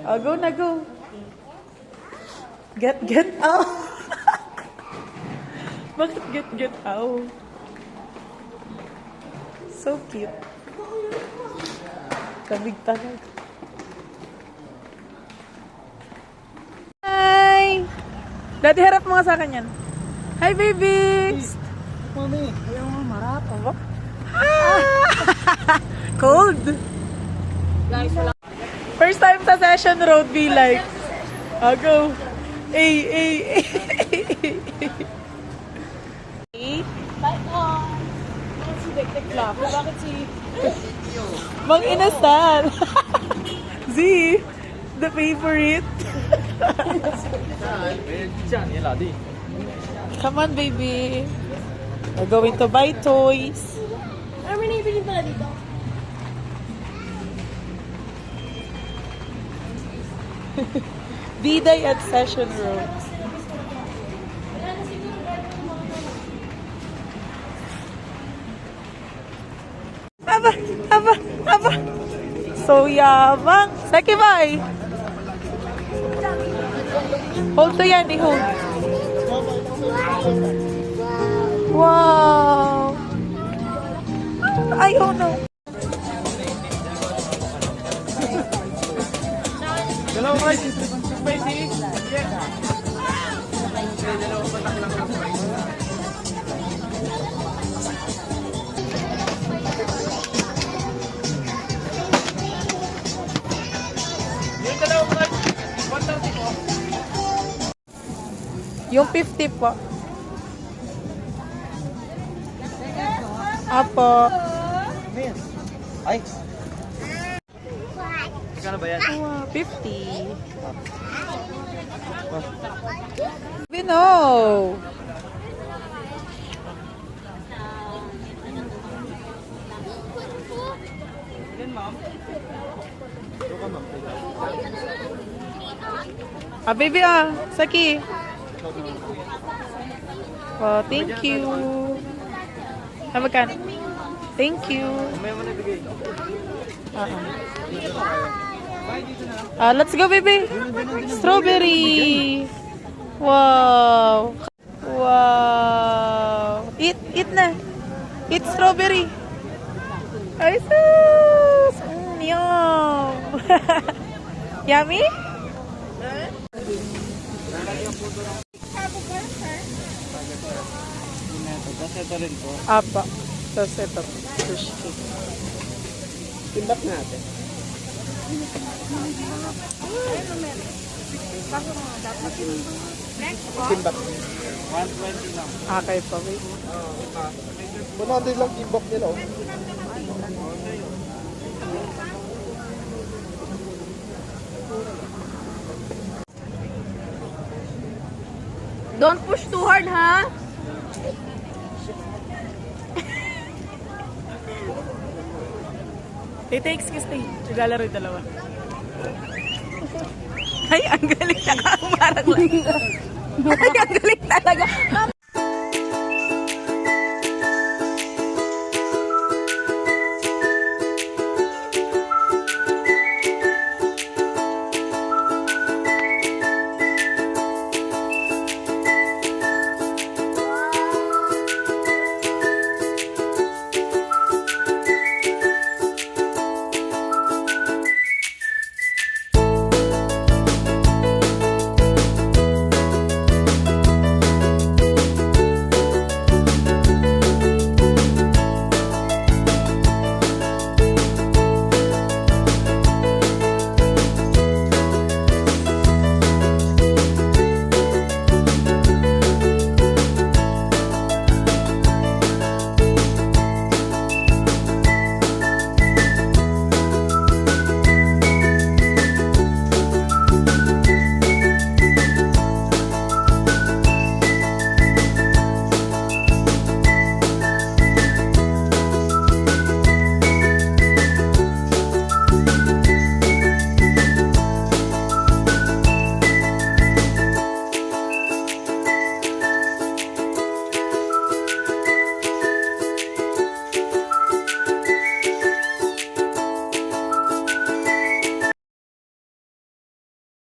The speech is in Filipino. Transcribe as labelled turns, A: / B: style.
A: Oh, go na, go. Get out. Bakit get out? So cute. Kabig talaga. Hi! Dati harap mo nga sa akin yan. Hi, babies!
B: Mami, ayaw nga marap.
A: Aba? Cold!
B: Guys, wala.
A: First time sa Session Road, be like. I'll go. Ay.
B: Bye, oh. Bakit si Dektek Fluff? Bakit si...
A: Mang inasal. Z, the favorite. Come on, baby. We're going to buy toys.
B: Ano may naibili pala dito?
A: B-Day at Session Road. Aba. So yabang. Saki, bye. Hold to yan, hold. Wow. Ay, oh no.
B: Hello, guys. Spicy. Dalawang patak lang ang spicy. Yung dalawang guys. 130 po.
A: Yung 50 po. Apo.
B: Ay. Kano ba yan?
A: 50. Bino.
B: Yan, ma'am. Ito ka, ma'am.
A: Ah, baby Saki. Oh, thank you. Ah, magkano? Thank you.
B: May mo nabigay.
A: Let's go, baby. Strawberry. Wow. Eat na. Eat strawberry. Ay, sus. Yum. Yummy?
B: Tapos ito rin po.
A: Apa. Tapos ito. Sushi cake.
B: Timbak natin. Timbak. 120 lang.
A: Okay pa, wait.
B: 100 lang timbak nila. Oh.
C: Don't push too hard, ha?
A: Tita, excuse me. Naglalaro yung dalawa. Ay, ang galing na. Parang lang.
C: Ay, ang galing talaga.